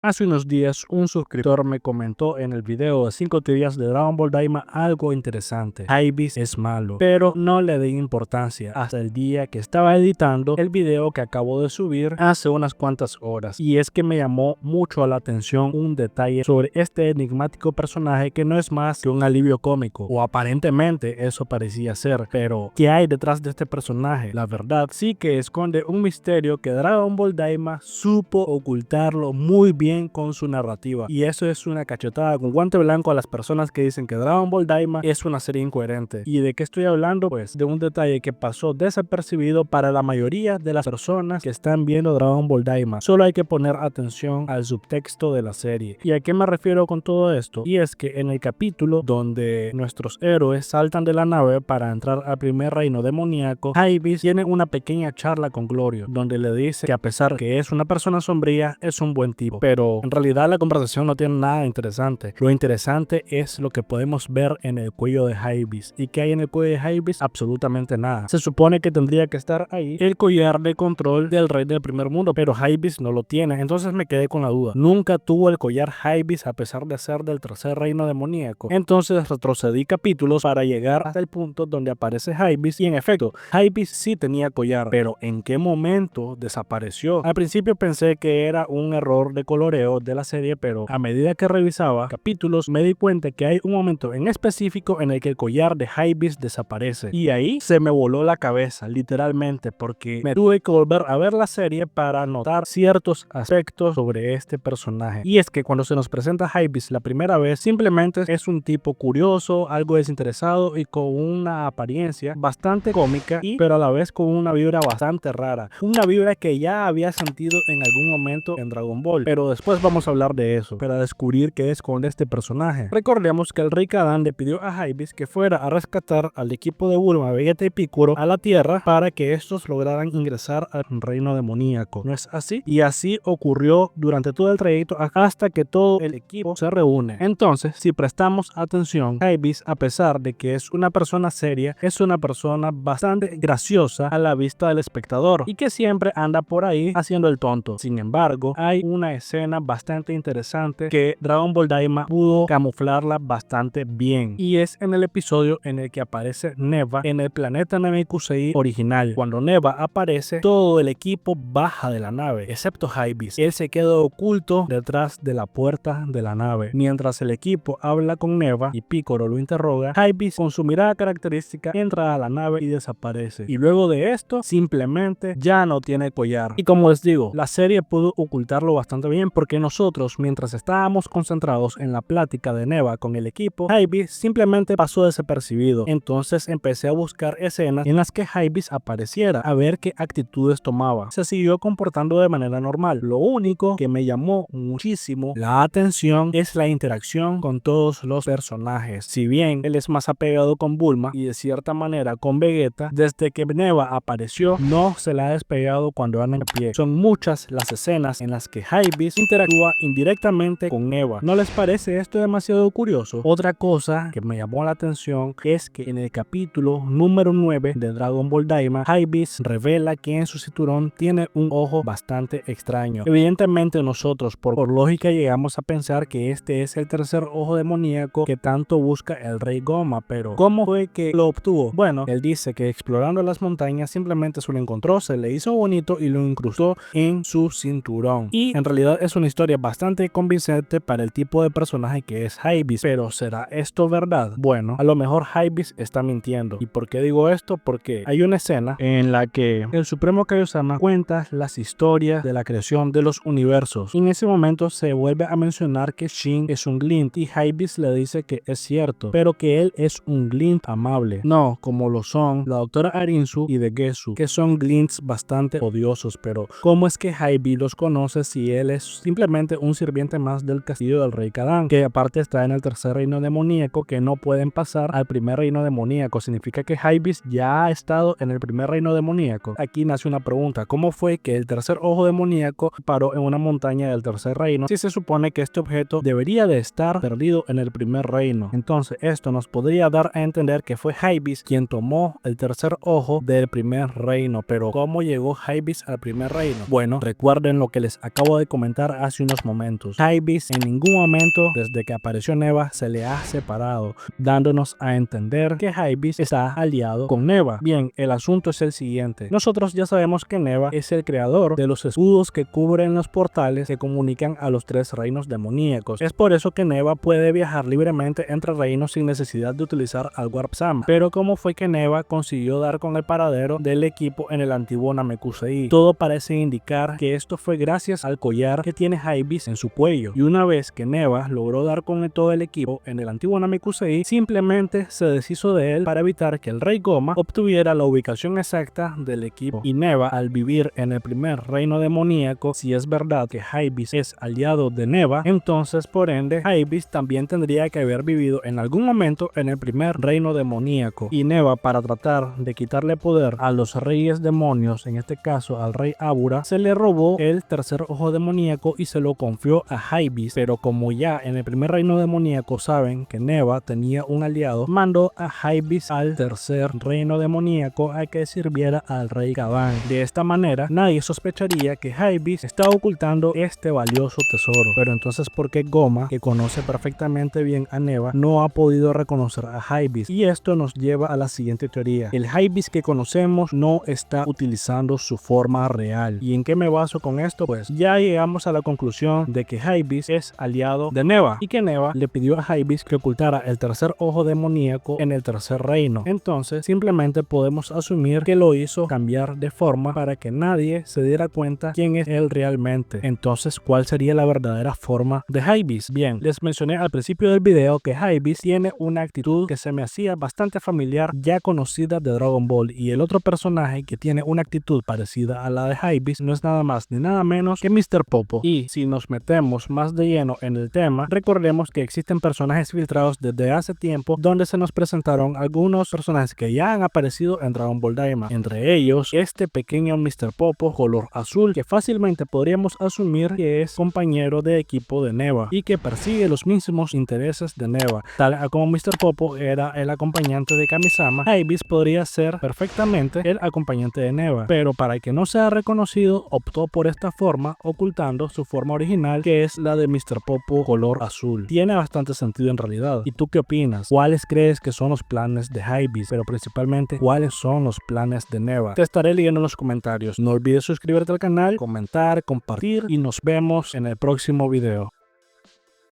Hace unos días un suscriptor me comentó en el video de 5 teorías de Dragon Ball Daima algo interesante. Hypebeast es malo, pero no le di importancia hasta el día que estaba editando el video que acabo de subir hace unas cuantas horas. Y es que me llamó mucho la atención un detalle sobre este enigmático personaje que no es más que un alivio cómico, o aparentemente eso parecía ser. Pero ¿qué hay detrás de este personaje? La verdad sí que esconde un misterio que Dragon Ball Daima supo ocultarlo muy bien con su narrativa, y eso es una cachetada con guante blanco a las personas que dicen que Dragon Ball Daima es una serie incoherente. ¿Y de qué estoy hablando? Pues de un detalle que pasó desapercibido para la mayoría de las personas que están viendo Dragon Ball Daima. Solo hay que poner atención al subtexto de la serie. ¿Y a qué me refiero con todo esto? Y es que en el capítulo donde nuestros héroes saltan de la nave para entrar al primer reino demoníaco, Hypebeast tiene una pequeña charla con Glorio, donde le dice que a pesar que es una persona sombría, es un buen tipo. Pero en realidad la conversación no tiene nada interesante. Lo interesante es lo que podemos ver en el cuello de Hypebeast. ¿Y qué hay en el cuello de Hypebeast? Absolutamente nada. Se supone que tendría que estar ahí el collar de control del rey del primer mundo, pero Hypebeast no lo tiene. Entonces me quedé con la duda. Nunca tuvo el collar Hypebeast a pesar de ser del tercer reino demoníaco. Entonces retrocedí capítulos para llegar hasta el punto donde aparece Hypebeast, y en efecto, Hypebeast sí tenía collar, pero ¿en qué momento desapareció? Al principio pensé que era un error de coloreo de la serie, pero a medida que revisaba capítulos me di cuenta que hay un momento en específico en el que el collar de Hypebeast desaparece, y ahí se me voló la cabeza literalmente, porque me tuve que volver a ver la serie para notar ciertos aspectos sobre este personaje. Y es que cuando se nos presenta Hypebeast la primera vez, simplemente es un tipo curioso, algo desinteresado y con una apariencia bastante cómica, pero a la vez con una vibra bastante rara, una vibra que ya había sentido en algún momento en Dragon Ball, pero después vamos a hablar de eso, para descubrir qué esconde este personaje. Recordemos que el Rey Kadán le pidió a Hypebeast que fuera a rescatar al equipo de Bulma, Vegeta y Piccolo a la Tierra para que estos lograran ingresar al reino demoníaco. ¿No es así? Y así ocurrió durante todo el trayecto hasta que todo el equipo se reúne. Entonces, si prestamos atención, Hypebeast, a pesar de que es una persona seria, es una persona bastante graciosa a la vista del espectador y que siempre anda por ahí haciendo el tonto. Sin embargo, hay una escena bastante interesante que Dragon Ball Daima pudo camuflarla bastante bien, y es en el episodio en el que aparece Neva en el planeta Namekusei original. Cuando Neva aparece, todo el equipo baja de la nave, excepto Hypebeast. Él se queda oculto detrás de la puerta de la nave. Mientras el equipo habla con Neva y Piccolo lo interroga, Hypebeast con su mirada característica entra a la nave y desaparece. Y luego de esto, simplemente ya no tiene collar. Y como les digo, la serie pudo ocultarlo bastante bien, porque nosotros, mientras estábamos concentrados en la plática de Neva con el equipo, Hypebeast simplemente pasó desapercibido. Entonces empecé a buscar escenas en las que Hypebeast apareciera, a ver qué actitudes tomaba. Se siguió comportando de manera normal. Lo único que me llamó muchísimo la atención es la interacción con todos los personajes. Si bien él es más apegado con Bulma y de cierta manera con Vegeta, desde que Neva apareció no se la ha despegado cuando andan a pie. Son muchas las escenas en las que Hypebeast interactúa indirectamente con Neva. ¿No les parece esto demasiado curioso? Otra cosa que me llamó la atención es que en el capítulo número 9 de Dragon Ball Daima, Hypebeast revela que en su cinturón tiene un ojo bastante extraño. Evidentemente nosotros por lógica llegamos a pensar que este es el tercer ojo demoníaco que tanto busca el Rey Goma, pero ¿cómo fue que lo obtuvo? Bueno, él dice que explorando las montañas simplemente se lo encontró, se le hizo bonito y lo incrustó en su cinturón. Y en realidad es una historia bastante convincente para el tipo de personaje que es Hypebeast. Pero ¿será esto verdad? Bueno, a lo mejor Hypebeast está mintiendo. ¿Y por qué digo esto? Porque hay una escena en la que el Supremo Kaiosama cuenta las historias de la creación de los universos. Y en ese momento se vuelve a mencionar que Shin es un Glint, y Hypebeast le dice que es cierto, pero que él es un Glint amable, no como lo son la doctora Arinsu y de Gesu, que son Glints bastante odiosos. Pero ¿cómo es que Hypebeast los conoce si él es simplemente un sirviente más del castillo del Rey Kadán, que aparte está en el tercer reino demoníaco, que no pueden pasar al primer reino demoníaco? Significa que Hypebeast ya ha estado en el primer reino demoníaco. Aquí nace una pregunta: ¿cómo fue que el tercer ojo demoníaco paró en una montaña del tercer reino si se supone que este objeto debería de estar perdido en el primer reino? Entonces esto nos podría dar a entender que fue Hypebeast quien tomó el tercer ojo del primer reino. Pero ¿cómo llegó Hypebeast al primer reino? Bueno, recuerden lo que les acabo de comentar comentar hace unos momentos. Hypebeast en ningún momento desde que apareció Neva se le ha separado, dándonos a entender que Hypebeast está aliado con Neva. Bien, el asunto es el siguiente. Nosotros ya sabemos que Neva es el creador de los escudos que cubren los portales que comunican a los 3 reinos demoníacos. Es por eso que Neva puede viajar libremente entre reinos sin necesidad de utilizar al Warp Sam. Pero ¿cómo fue que Neva consiguió dar con el paradero del equipo en el antiguo Namekusei? Todo parece indicar que esto fue gracias al collar que tiene Hypebeast en su cuello. Y una vez que Neva logró dar con todo el equipo en el antiguo Namekusei, simplemente se deshizo de él para evitar que el rey Goma obtuviera la ubicación exacta del equipo. Y Neva, al vivir en el primer reino demoníaco, si es verdad que Hypebeast es aliado de Neva, entonces por ende Hypebeast también tendría que haber vivido en algún momento en el primer reino demoníaco. Y Neva, para tratar de quitarle poder a los reyes demonios, en este caso al rey Abura, se le robó el tercer ojo demoníaco y se lo confió a Hypebeast. Pero como ya en el primer reino demoníaco saben que Neva tenía un aliado, mandó a Hypebeast al tercer reino demoníaco a que sirviera al rey Kaban. De esta manera nadie sospecharía que Hypebeast está ocultando este valioso tesoro. Pero entonces, ¿por qué Goma, que conoce perfectamente bien a Neva, no ha podido reconocer a Hypebeast? Y esto nos lleva a la siguiente teoría. El Hypebeast que conocemos no está utilizando su forma real. ¿Y en qué me baso con esto? Pues ya llegamos a la conclusión de que Hypebeast es aliado de Neva y que Neva le pidió a Hypebeast que ocultara el tercer ojo demoníaco en el tercer reino. Entonces simplemente podemos asumir que lo hizo cambiar de forma para que nadie se diera cuenta quién es él realmente. Entonces, ¿cuál sería la verdadera forma de Hypebeast? Bien, les mencioné al principio del video que Hypebeast tiene una actitud que se me hacía bastante familiar, ya conocida de Dragon Ball, y el otro personaje que tiene una actitud parecida a la de Hypebeast no es nada más ni nada menos que Mr. Popo. Y si nos metemos más de lleno en el tema, recordemos que existen personajes filtrados desde hace tiempo donde se nos presentaron algunos personajes que ya han aparecido en Dragon Ball Daima, entre ellos este pequeño Mr. Popo color azul que fácilmente podríamos asumir que es compañero de equipo de Neva y que persigue los mismos intereses de Neva. Tal como Mr. Popo era el acompañante de Kamisama, Hypebeast podría ser perfectamente el acompañante de Neva, pero para que no sea reconocido optó por esta forma, ocultando su forma original, que es la de Mr. Popo color azul. Tiene bastante sentido en realidad. ¿Y tú qué opinas? ¿Cuáles crees que son los planes de Hypebeast? Pero principalmente, ¿cuáles son los planes de Neva? Te estaré leyendo en los comentarios. No olvides suscribirte al canal, comentar, compartir y nos vemos en el próximo video.